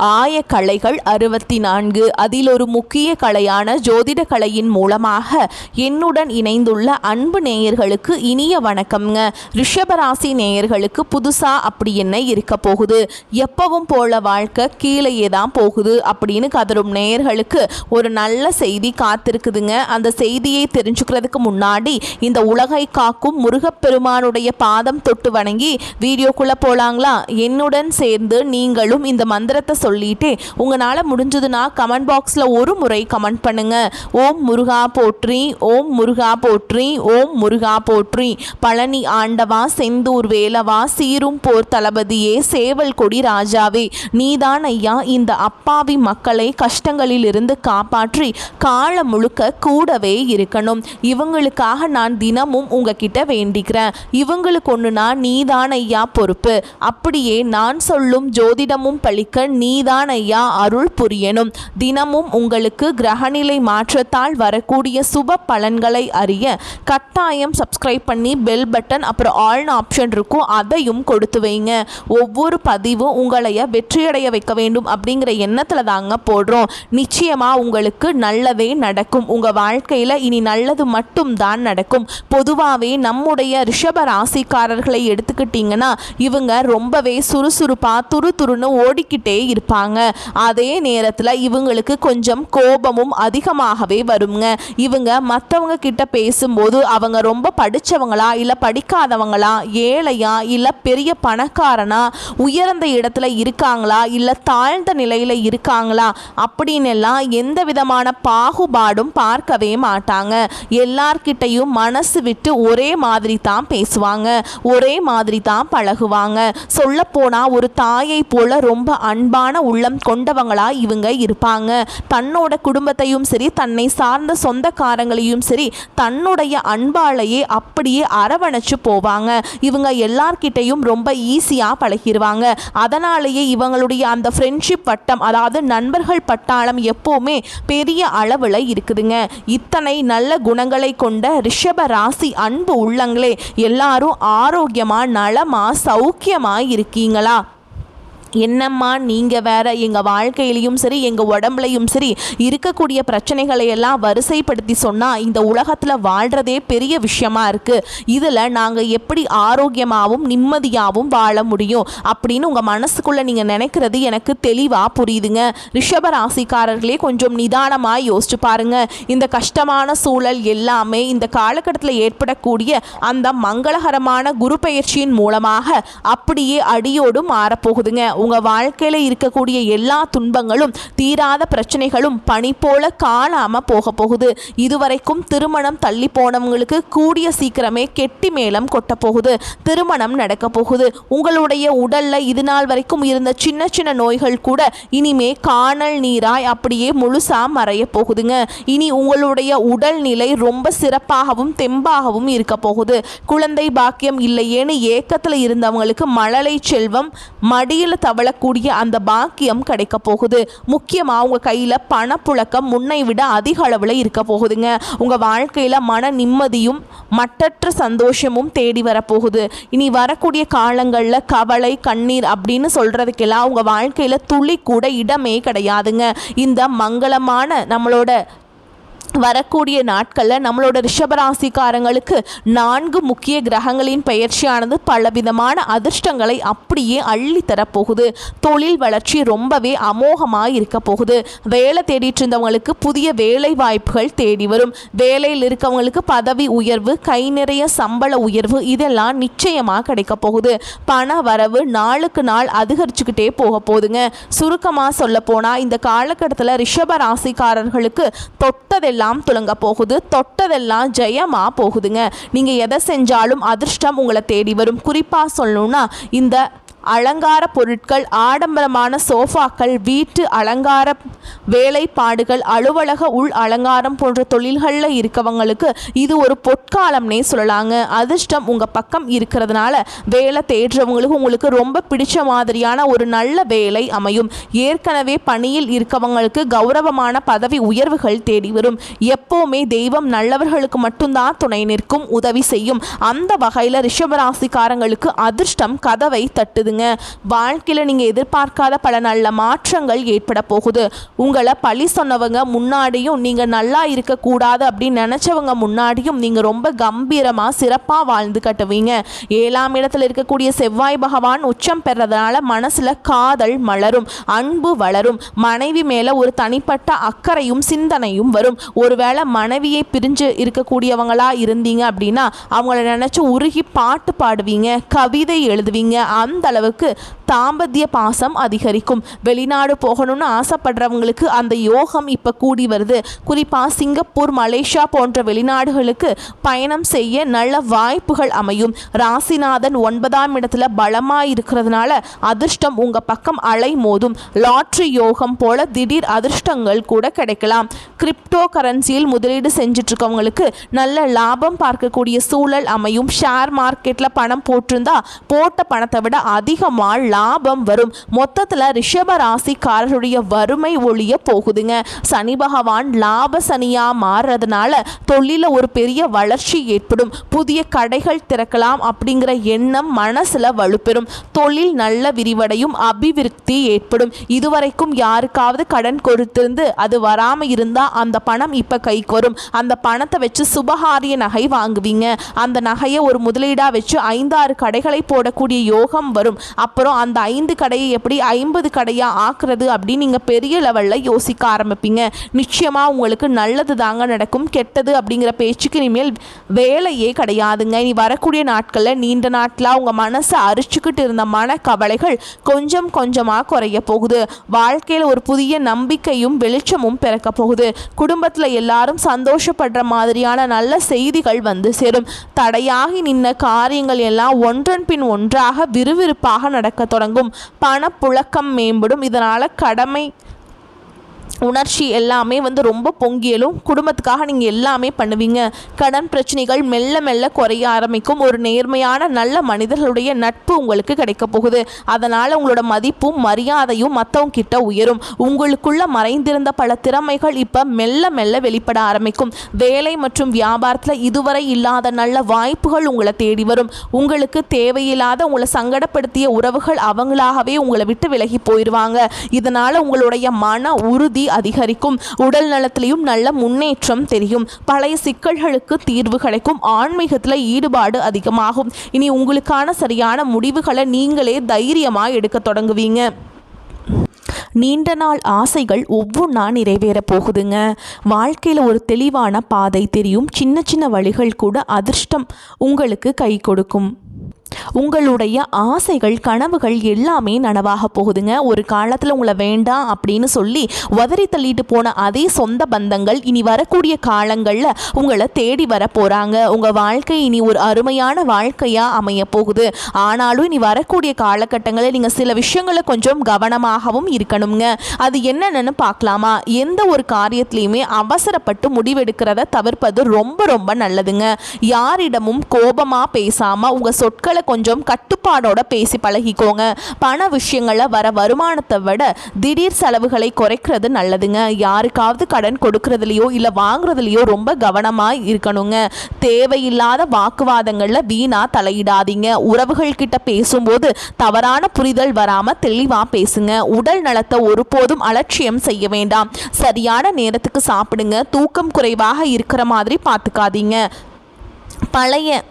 ஆய கலைகள் 64. அதில் ஒரு முக்கிய கலையான ஜோதிட கலையின் மூலமாக என்னுடன் இணைந்துள்ள அன்பு நேயர்களுக்கு இனிய வணக்கம்ங்க. ரிஷபராசி நேயர்களுக்கு புதுசா அப்படி என்ன இருக்க போகுது, எப்பவும் போல வாழ்க்கை கீழேயே தான் போகுது அப்படின்னு கதரும் நேயர்களுக்கு ஒரு நல்ல செய்தி காத்திருக்குதுங்க. அந்த செய்தியை தெரிஞ்சுக்கிறதுக்கு முன்னாடி இந்த உலகை காக்கும் முருகப்பெருமானுடைய பாதம் தொட்டு வணங்கி வீடியோக்குள்ள போலாங்களா? என்னுடன் சேர்ந்து நீங்களும் இந்த மந்திரத்தை சொல்லிட்டு உங்களால் முடிஞ்சதுன்னா கமெண்ட் பாக்ஸில் ஒரு முறை கமெண்ட் பண்ணுங்க. ஓம் முருகா போற்றி, ஓம் முருகா போற்றி, ஓம் முருகா போற்றி. பழனி ஆண்டவா, செந்தூர் வேலவா, சீரும் போர் தளபதியே, சேவல் கொடி ராஜாவே, நீதான் ஐயா இந்த அப்பாவி மக்களை கஷ்டங்களில் இருந்து காப்பாற்றி காலம் முழுக்க கூடவே இருக்கணும். இவங்களுக்காக நான் தினமும் உங்ககிட்ட வேண்டிக்கிறேன். இவங்களுக்கு ஒன்றுனா நீதான் ஐயா பொறுப்பு. அப்படியே நான் சொல்லும் ஜோதிடமும் பழிக்க நீதான் ஐயா அருள் புரியணும். தினமும் உங்களுக்கு கிரகநிலை மாற்றத்தால் வரக்கூடிய சுப பலன்களை அறிய கட்டாயம் சப்ஸ்கிரைப் பண்ணி பெல் பட்டன் அப்புறம் ஆல்னு ஆப்ஷன் இருக்கும், அதையும் கொடுத்து வைங்க. ஒவ்வொரு பதிவும் உங்களைய வெற்றியடைய வைக்க வேண்டும் அப்படிங்கிற எண்ணத்தில் தாங்க போடுறோம். நிச்சயமாக உங்களுக்கு நல்லதே நடக்கும். உங்கள் வாழ்க்கையில் இனி நல்லது மட்டும் தான் நடக்கும். பொதுவாகவே நம்முடைய ரிஷப ராசிக்காரர்களை எடுத்துக்கிட்டிங்கன்னா இவங்க ரொம்பவே சுறுசுறுப்பாக துருன்னு ஓடிக்கிட்டே இருப்பாங்க. அதே நேரத்தில் இவங்களுக்கு கொஞ்சம் கோபமும் அதிகமாகவே வருங்க. இவங்க மற்றவங்க கிட்ட பேசும்போது அவங்க ரொம்ப படித்தவங்களா இல்லை படிக்காதவங்களா, ஏழையா இல்லை பெரிய பணக்காரனா, உயர்ந்த இடத்துல இருக்காங்களா இல்லை தாழ்ந்த நிலையில் இருக்காங்களா அப்படின்னு எல்லாம் எந்த விதமான பாகுபாடும் பார்க்கவே மாட்டாங்க. எல்லார்கிட்டையும் மனசு விட்டு ஒரே மாதிரி தான் பேசுவாங்க, ஒரே மாதிரி தான் பழகுவாங்க. சொல்லப்போனா ஒரு தாயை போல ரொம்ப அன்பான உள்ளம் கொண்டவங்களா இவங்க இருப்பாங்க. தன்னோட குடும்பத்தையும் சரி, தன்னை சார்ந்த சொந்தக்காரங்களையும் சரி, தன்னுடைய அன்பாலேயே அப்படியே அரவணைச்சு போவாங்க. இவங்க எல்லார்கிட்டையும் ரொம்ப ஈஸியா பழகிடுவாங்க. அதனாலேயே இவங்களுடைய அந்த ஃப்ரெண்ட்ஷிப் வட்டம், அதாவது நண்பர்கள் பட்டாளம் எப்பவுமே பெரிய அளவில் இருக்குதுங்க. இத்தனை நல்ல குணங்களை கொண்ட ரிஷப ராசி அன்பு உள்ளங்களே, எல்லாரும் ஆரோக்கியமா நலமா சௌக்கியமா இருக்கீங்களா? என்னம்மா நீங்கள் வேற, எங்கள் வாழ்க்கையிலையும் சரி எங்கள் உடம்புலையும் சரி இருக்கக்கூடிய பிரச்சனைகளை எல்லாம் வரிசைப்படுத்தி சொன்னால் இந்த உலகத்தில் வாழ்கிறதே பெரிய விஷயமா இருக்குது. இதில் நாங்கள் எப்படி ஆரோக்கியமாகவும் நிம்மதியாகவும் வாழ முடியும் அப்படின்னு உங்கள் மனசுக்குள்ளே நீங்கள் நினைக்கிறது எனக்கு தெளிவாக புரியுதுங்க. ரிஷப ராசிக்காரர்களே கொஞ்சம் நிதானமாக யோசிச்சு பாருங்க. இந்த கஷ்டமான சூழல் எல்லாமே இந்த காலகட்டத்தில் ஏற்படக்கூடிய அந்த மங்களகரமான குரு பெயர்ச்சியின் மூலமாக அப்படியே அடியோடு மாறப்போகுதுங்க. உங்கள் வாழ்க்கையில் இருக்கக்கூடிய எல்லா துன்பங்களும் தீராத பிரச்சனைகளும் பனி போல காணாமல் போக போகுது. இதுவரைக்கும் திருமணம் தள்ளி போனவங்களுக்கு கூடிய சீக்கிரமே கெட்டி மேளம் கொட்ட போகுது. திருமணம் நடக்க போகுது. உங்களுடைய உடல்ல இது நாள் வரைக்கும் இருந்த சின்ன சின்ன நோய்கள் கூட இனிமே காணல் நீராய் அப்படியே முழுசா மறைய போகுதுங்க. இனி உங்களுடைய உடல்நிலை ரொம்ப சிறப்பாகவும் தெம்பாகவும் இருக்க போகுது. குழந்தை பாக்கியம் இல்லையேன்னு ஏக்கத்தில் இருந்தவங்களுக்கு மழலை செல்வம் மடியில் தவளக்கூடிய அந்த பாக்கியம் கிடைக்க போகுது. முக்கியமாக உங்கள் கையில் பணப்புழக்கம் முன்னை விட அதிக அளவில் இருக்க போகுதுங்க. உங்கள் வாழ்க்கையில் மன நிம்மதியும் மட்டற்ற சந்தோஷமும் தேடி வரப்போகுது. இனி வரக்கூடிய காலங்களில் கவலை கண்ணீர் அப்படின்னு சொல்கிறதுக்கெல்லாம் உங்கள் வாழ்க்கையில் துளி கூட இடமே கிடையாதுங்க. இந்த மங்களமான நம்மளோட வரக்கூடிய நாட்களில் நம்மளோட ரிஷபராசிக்காரங்களுக்கு 4 முக்கிய கிரகங்களின் பெயர்ச்சியானது பலவிதமான அதிர்ஷ்டங்களை அப்படியே அள்ளி தரப்போகுது. தொழில் வளர்ச்சி ரொம்பவே அமோகமாக இருக்க போகுது. வேலை தேடிட்டு இருந்தவங்களுக்கு புதிய வேலை வாய்ப்புகள் தேடி வரும். வேலையில் இருக்கவங்களுக்கு பதவி உயர்வு, கை நிறைய சம்பள உயர்வு இதெல்லாம் நிச்சயமாக கிடைக்க போகுது. பண வரவு நாளுக்கு நாள் அதிகரிச்சுக்கிட்டே போக போகுதுங்க. சுருக்கமாக சொல்ல போனால் இந்த காலகட்டத்தில் ரிஷபராசிக்காரர்களுக்கு தொட்டதெல்லாம் துலங்க போகுது, தொட்டதெல்லாம் ஜெயமா போகுதுங்க. நீங்க எதை செஞ்சாலும் அதிர்ஷ்டம் உங்களை தேடி வரும். குறிப்பா சொல்லணும்னா இந்த அலங்கார பொருட்கள், ஆடம்பரமான சோஃபாக்கள், வீட்டு அலங்கார வேலைப்பாடுகள், அலுவலக உள் அலங்காரம் போன்ற தொழில்களில் இருக்கவங்களுக்கு இது ஒரு பொற்காலம்னே சொல்லலாங்க. அதிர்ஷ்டம் உங்கள் பக்கம் இருக்கிறதுனால வேலை தேடுறவங்களுக்கு உங்களுக்கு ரொம்ப பிடிச்ச மாதிரியான ஒரு நல்ல வேலை அமையும். ஏற்கனவே பணியில் இருக்கவங்களுக்கு கௌரவமான பதவி உயர்வுகள் தேடி வரும். எப்போவுமே தெய்வம் நல்லவர்களுக்கு மட்டும்தான் துணை நிற்கும், உதவி செய்யும். அந்த வகையில் ரிஷபராசிக்காரங்களுக்கு அதிர்ஷ்டம் கதவை தட்டுதுங்க. போகுதுங்க. வாழ்க்கையில் நீங்கள் எதிர்பார்க்காத பல நல்ல மாற்றங்கள் ஏற்பட போகுது. உங்களை பழி சொன்னவங்க முன்னாடியும், நீங்கள் நல்லா இருக்கக்கூடாது அப்படின்னு நினச்சவங்க முன்னாடியும் நீங்கள் ரொம்ப கம்பீரமாக சிறப்பாக வாழ்ந்து கட்டுவீங்க. 7ஆம் இடத்துல இருக்கக்கூடிய செவ்வாய் பகவான் உச்சம் பெறதுனால மனசில் காதல் மலரும், அன்பு வளரும், மனைவி மேலே ஒரு தனிப்பட்ட அக்கறையும் சிந்தனையும் வரும். ஒருவேளை மனைவியை பிரிஞ்சு இருக்கக்கூடியவங்களா இருந்தீங்க அப்படின்னா அவங்கள நினச்சி உருகி பாட்டு பாடுவீங்க, கவிதை எழுதுவீங்க. அந்த அளவுக்கு தாம்பத்திய பாசம் அதிகரிக்கும். வெளிநாடு போகணும்னு ஆசைப்படுறவங்களுக்கு அந்த யோகம் இப்போ கூடி வருது. குறிப்பாக சிங்கப்பூர், மலேசியா போன்ற வெளிநாடுகளுக்கு பயணம் செய்ய நல்ல வாய்ப்புகள் அமையும். ராசிநாதன் 9ஆம் இடத்துல பலமாக இருக்கிறதுனால அதிர்ஷ்டம் உங்கள் பக்கம் அலை மோதும். லாட்ரி யோகம் போல திடீர் அதிர்ஷ்டங்கள் கூட கிடைக்கலாம். கிரிப்டோ கரன்சியில் முதலீடு செஞ்சுட்டு இருக்கவங்களுக்கு நல்ல லாபம் பார்க்கக்கூடிய சூழல் அமையும். ஷேர் மார்க்கெட்டில் பணம் போட்டிருந்தா போட்ட பணத்தை விட அதிகமாக லாபம் வரும். மொத்தத்தில் ரிஷப ராசிக்காரருடைய வறுமை ஒழிய போகுதுங்க. சனி பகவான் லாப சனியா மாறுறதுனால தொழில ஒரு பெரிய வளர்ச்சி ஏற்படும். புதிய கடைகள் திறக்கலாம் அப்படிங்கிற எண்ணம் மனசுல வலுப்பெறும். தொழில் நல்ல விரிவடையும், அபிவிருத்தி ஏற்படும். இதுவரைக்கும் யாருக்காவது கடன் கொடுத்திருந்து அது வராம இருந்தா அந்த பணம் இப்ப கைக்கு வரும். அந்த பணத்தை வச்சு சுபகாரிய நகை வாங்குவீங்க. அந்த நகையை ஒரு முதலீடா வச்சு 5-6 கடைகளை போடக்கூடிய யோகம் வரும். அப்புறம் அந்த 5 கடையை எப்படி 50 கடையா ஆக்குறது அப்படின்னு நீங்க பெரிய லெவல்ல யோசிக்க ஆரம்பிப்பீங்க. நிச்சயமா உங்களுக்கு நல்லது தாங்க நடக்கும். கெட்டது அப்படிங்கிற பேச்சுக்கு இனிமேல் வேலையே கிடையாதுங்க. இனி வரக்கூடிய நாட்களில் நீண்ட நாட்களாக உங்கள் மனசை அரிச்சுக்கிட்டு இருந்த மன கவலைகள் கொஞ்சம் கொஞ்சமாக குறைய போகுது. வாழ்க்கையில் ஒரு புதிய நம்பிக்கையும் வெளிச்சமும் பிறக்க போகுது. குடும்பத்தில் எல்லாரும் சந்தோஷப்படுற மாதிரியான நல்ல செய்திகள் வந்து சேரும். தடையாகி நின்ன காரியங்கள் எல்லாம் ஒன்றன் பின் ஒன்றாக விறுவிறுப்பாக நடக்க தொடங்கும். பணப்புழக்கம் மேம்படும். இதனால் கடமை உணர்ச்சி எல்லாமே ரொம்ப பொங்கியலும். குடும்பத்துக்காக நீங்கள் எல்லாமே பண்ணுவீங்க. கடன் பிரச்சனைகள் மெல்ல மெல்ல குறைய ஆரம்பிக்கும். ஒரு நேர்மையான நல்ல மனிதர்களுடைய நட்பு உங்களுக்கு கிடைக்க போகுது. அதனால் உங்களோட மதிப்பும் மரியாதையும் மற்றவங்க கிட்ட உயரும். உங்களுக்குள்ள மறைந்திருந்த பல திறமைகள் இப்போ மெல்ல மெல்ல வெளிப்பட ஆரம்பிக்கும். வேலை மற்றும் வியாபாரத்தில் இதுவரை இல்லாத நல்ல வாய்ப்புகள் உங்களை தேடி வரும். உங்களுக்கு தேவையில்லாத உங்களை சங்கடப்படுத்திய உறவுகள் அவங்களாகவே உங்களை விட்டு விலகி போயிடுவாங்க. இதனால் உங்களுடைய மன உறுதி அதிகரிக்கும். உடல் நலத்திலையும் நல்ல முன்னேற்றம் தெரியும். பழைய சிக்கல்களுக்கு தீர்வு கிடைக்கும். ஆன்மீகத்தில் ஈடுபாடு அதிகமாகும். இனி உங்களுக்கான சரியான முடிவுகளை நீங்களே தைரியமாக எடுக்க தொடங்குவீங்க. நீண்ட நாள் ஆசைகள் ஒவ்வொன்றா நிறைவேற போகுதுங்க. வாழ்க்கையில் ஒரு தெளிவான பாதை தெரியும். சின்ன சின்ன வழிகள் கூட அதிர்ஷ்டம் உங்களுக்கு கை கொடுக்கும். உங்களுடைய ஆசைகள் கனவுகள் எல்லாமே நனவாக போகுதுங்க. ஒரு காலத்தில் உங்களை வேண்டாம் அப்படின்னு சொல்லி உதறி தள்ளிட்டு போன அதே சொந்த பந்தங்கள் இனி வரக்கூடிய காலங்களில் உங்களை தேடி வர போகிறாங்க. உங்கள் வாழ்க்கை இனி ஒரு அருமையான வாழ்க்கையாக அமைய போகுது. ஆனாலும் இனி வரக்கூடிய காலகட்டங்களில் நீங்கள் சில விஷயங்களை கொஞ்சம் கவனமாகவும் இருக்கணுங்க. அது என்னென்னு பார்க்கலாமா? எந்த ஒரு காரியத்திலையுமே அவசரப்பட்டு முடிவெடுக்கிறத தவிர்ப்பது ரொம்ப ரொம்ப நல்லதுங்க. யாரிடமும் கோபமாக பேசாமல் உங்கள் சொற்களை கொஞ்சம் கட்டுப்பாடோட பேசி பழகிக்கோங்க. பண விஷயங்களில் வர வருமானத்தை விட திடீர் செலவுகளை குறைக்கிறது நல்லதுங்க. யாருக்காவது கடன் கொடுக்கறதுலையோ இல்லை வாங்குறதுலையோ ரொம்ப கவனமாக இருக்கணுங்க. தேவையில்லாத வாக்குவாதங்களில் வீணா தலையிடாதீங்க. உறவுகள் கிட்ட பேசும்போது தவறான புரிதல் வராமல் தெளிவாக பேசுங்க. உடல் நலத்தை ஒருபோதும் அலட்சியம் செய்ய வேண்டாம். சரியான நேரத்துக்கு சாப்பிடுங்க. தூக்கம் குறைவாக இருக்கிற மாதிரி பார்த்துக்காதீங்க. பழைய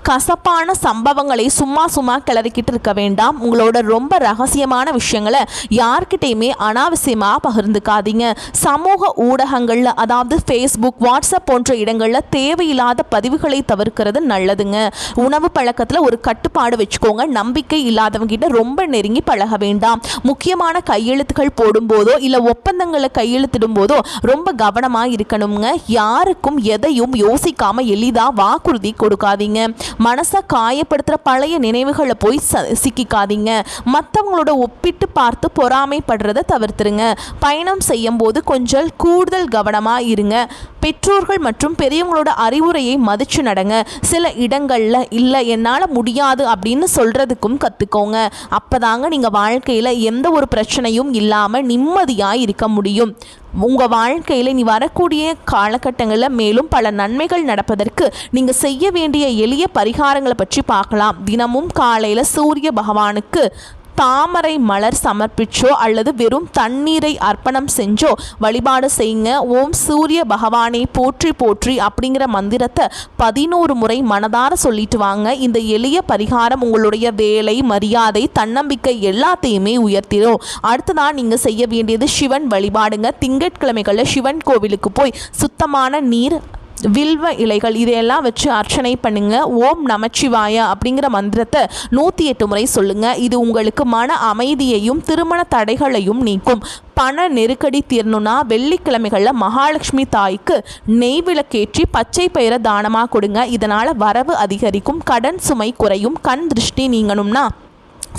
கசப்பான சம்பவங்களை சும்மா கிளறிக்கிட்டு இருக்க வேண்டாம். உங்களோட ரொம்ப ரகசியமான விஷயங்களை யார்கிட்டையுமே அனாவசியமாக பகிர்ந்துக்காதீங்க. சமூக ஊடகங்களில், அதாவது ஃபேஸ்புக், வாட்ஸ்அப் போன்ற இடங்களில் தேவையில்லாத பதிவுகளை தவிர்க்கிறது நல்லதுங்க. உணவு பழக்கத்தில் ஒரு கட்டுப்பாடு வச்சுக்கோங்க. நம்பிக்கை இல்லாதவங்கிட்ட ரொம்ப நெருங்கி பழக வேண்டாம். முக்கியமான கையெழுத்துக்கள் போடும்போதோ இல்லை ஒப்பந்தங்களை கையெழுத்திடும் போதோ ரொம்ப கவனமாக இருக்கணுங்க. யாருக்கும் எதையும் யோசிக்காம எளிதாக வாக்குறுதி கொடுக்காதீங்க. மனசை காயப்படுத்துகிற பழைய நினைவுகளை போய் சிக்கிக்காதீங்க. மற்றவங்களோட ஒப்பிட்டு பார்த்து பொறாமைப்படுறதை தவிர்த்துருங்க. பயணம் செய்யும் போது கொஞ்சம் கூடுதல் கவனமாக இருங்க. பெற்றோர்கள் மற்றும் பெரியவங்களோட அறிவுரையை மதிச்சு நடங்க. சில இடங்களில் இல்லை என்னால் முடியாது அப்படின்னு சொல்கிறதுக்கும் கற்றுக்கோங்க. அப்போதாங்க நீங்கள் வாழ்க்கையில் எந்த ஒரு பிரச்சனையும் இல்லாமல் நிம்மதியாக இருக்க முடியும். உங்கள் வாழ்க்கையில் நீ வரக்கூடிய காலகட்டங்களில் மேலும் பல நன்மைகள் நடப்பதற்கு நீங்கள் செய்ய வேண்டிய எளிய பரிகாரங்களை பற்றி பார்க்கலாம். தினமும் காலையில் சூரிய பகவானுக்கு தாமரை மலர் சமர்ப்பிச்சோ அல்லது வெறும் தண்ணீரை அர்ப்பணம் செஞ்சோ வழிபாடு செய்யுங்க. ஓம் சூரிய பகவானை போற்றி போற்றி அப்படிங்கிற மந்திரத்தை 11 முறை மனதார சொல்லிட்டு வாங்க. இந்த எளிய பரிகாரம் உங்களுடைய வேலை, மரியாதை, தன்னம்பிக்கை எல்லாத்தையுமே உயர்த்திடும். அடுத்ததான் நீங்கள் செய்ய வேண்டியது சிவன் வழிபாடுங்க. திங்கட்கிழமைகளில் சிவன் கோவிலுக்கு போய் சுத்தமான நீர், வில்வ இலைகள் இதையெல்லாம் வச்சு அர்ச்சனை பண்ணுங்க. ஓம் நமச்சிவாய அப்படிங்கிற மந்திரத்தை 108 முறை சொல்லுங்க. இது உங்களுக்கு மன அமைதியையும் திருமண தடைகளையும் நீக்கும். பண நெருக்கடி தீரணும்னா வெள்ளிக்கிழமைகளில் மகாலட்சுமி தாய்க்கு நெய் விளக்கேற்றி பச்சை பயிரை தானமாக கொடுங்க. இதனால் வரவு அதிகரிக்கும், கடன் சுமை குறையும், கண் திருஷ்டி நீங்கணும்னா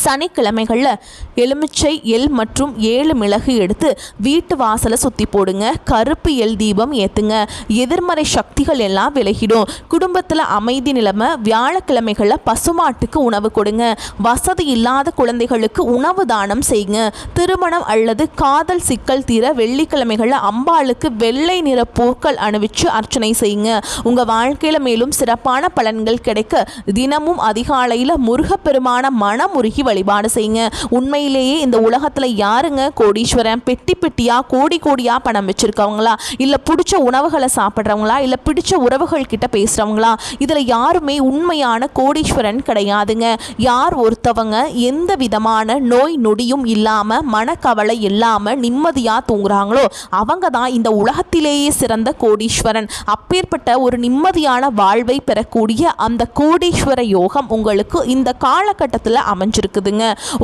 சனிக்கிழமைகளில் எலுமிச்சை, எள் மற்றும் 7 மிளகு எடுத்து வீட்டு வாசலை சுற்றி போடுங்க. கருப்பு எள் தீபம் ஏற்றுங்க. எதிர்மறை சக்திகள் எல்லாம் விலகிடும். குடும்பத்தில் அமைதி நிலைமை. வியாழக்கிழமைகளில் பசுமாட்டுக்கு உணவு கொடுங்க. வசதி இல்லாத குழந்தைகளுக்கு உணவு தானம் செய்யுங்க. திருமணம் அல்லது காதல் சிக்கல் தீர வெள்ளிக்கிழமைகளில் அம்பாளுக்கு வெள்ளை நிற பூக்கள் அணிவிச்சு அர்ச்சனை செய்யுங்க. உங்கள் வாழ்க்கையில் மேலும் சிறப்பான பலன்கள் கிடைக்க தினமும் அதிகாலையில் முருகப்பெருமான மனமுருகி வழிபாடு செய்யுங்க. உண்மையிலேயே இந்த உலகத்துல யாருங்க கோடீஸ்வரன்? பெட்டி பெட்டியா கோடி கோடியா பணம் வச்சிருக்கவங்களா, இல்ல பிடிச்ச உணவுகளை சாப்பிட்றவங்களா, இல்ல பிடிச்ச உறவுகள் கிட்ட பேசுறவங்களா? இதுல யாருமே உண்மையான கோடீஸ்வரன் கிடையாதுங்க. யார் ஒருத்தவங்க எந்த விதமான நோய் நொடியும் இல்லாம, மனக்கவலை இல்லாம நிம்மதியா தூங்குறாங்களோ அவங்க தான் இந்த உலகத்திலேயே சிறந்த கோடீஸ்வரன். அப்பேற்பட்ட ஒரு நிம்மதியான வாழ்வை பெறக்கூடிய அந்த கோடீஸ்வர யோகம் உங்களுக்கு இந்த காலகட்டத்தில் அமைஞ்சிருக்கு.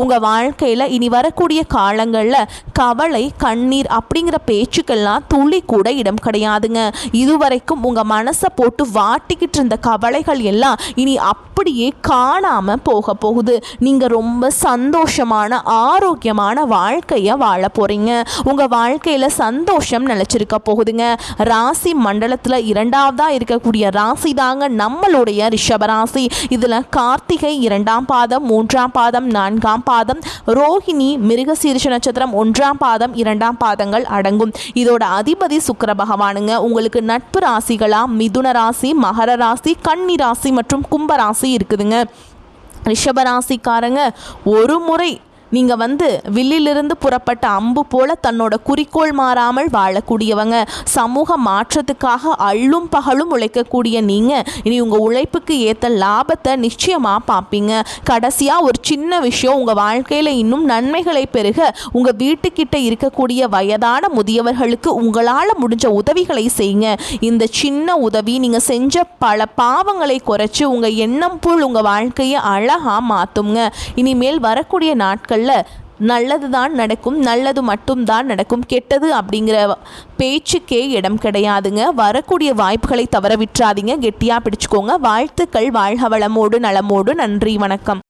உங்க வாழ்க்கையில இனி வரக்கூடிய காலங்களில் கவலை, கண்ணீர் அப்படிங்கிற பேச்சுக்கெல்லாம் துளி கூட இடம் கிடையாதுங்க. இதுவரைக்கும் உங்க மனசை போட்டு வாட்டிக்கிட்டு இருந்த கவலைகள் எல்லாம் இனி அப்படியே காணாம போக போகுது. நீங்க ரொம்ப சந்தோஷமான, ஆரோக்கியமான வாழ்க்கைய வாழ போறீங்க. உங்க வாழ்க்கையில சந்தோஷம் நிலைச்சிருக்க போகுதுங்க. ராசி மண்டலத்துல 2ஆவதா இருக்கக்கூடிய ராசி தாங்க நம்மளுடைய ரிஷபராசி. இதுல கார்த்திகை 2ஆம் பாதம், 3ஆம் பாதம், 4ஆம் பாதம், ரோஹிணி மிருகசீரிஷ நட்சத்திரம் 1ஆம் பாதம், 2ஆம் பாதங்கள் அடங்கும். இதோட அதிபதி சுக்கிர பகவானுங்க. உங்களுக்கு நட்பு ராசிகளா மிதுன ராசி, மகர ராசி, கன்னி ராசி மற்றும் கும்ப ராசி இருக்குதுங்க. ரிஷபராசிக்காரங்க ஒரு முறை நீங்கள் வில்லிலிருந்து புறப்பட்ட அம்பு போல தன்னோட குறிக்கோள் மாறாமல் வாழக்கூடியவங்க. சமூக மாற்றத்துக்காக அள்ளும் பகலும் உழைக்கக்கூடிய நீங்கள் இனி உங்கள் உழைப்புக்கு ஏற்ற லாபத்தை நிச்சயமாக பார்ப்பீங்க. கடைசியாக ஒரு சின்ன விஷயம், உங்கள் வாழ்க்கையில் இன்னும் நன்மைகளை பெருக உங்கள் வீட்டுக்கிட்ட இருக்கக்கூடிய வயதான முதியவர்களுக்கு உங்களால் முடிஞ்ச உதவிகளை செய்யுங்க. இந்த சின்ன உதவி நீங்கள் செஞ்ச பல பாவங்களை குறைச்சி உங்கள் எண்ணம் போல் உங்கள் வாழ்க்கையை அழகாக மாற்றுங்க. இனிமேல் வரக்கூடிய நாட்கள் நல்லது தான் நடக்கும், நல்லது மட்டும்தான் நடக்கும். கெட்டது அப்படிங்கிற பேச்சுக்கே இடம் கிடையாதுங்க. வரக்கூடிய வாய்ப்புகளை தவற விட்டுறாதீங்க. கெட்டியாக பிடிச்சுக்கோங்க. வாழ்த்துக்கள். வாழ்க வளமோடு நலமோடு. நன்றி, வணக்கம்.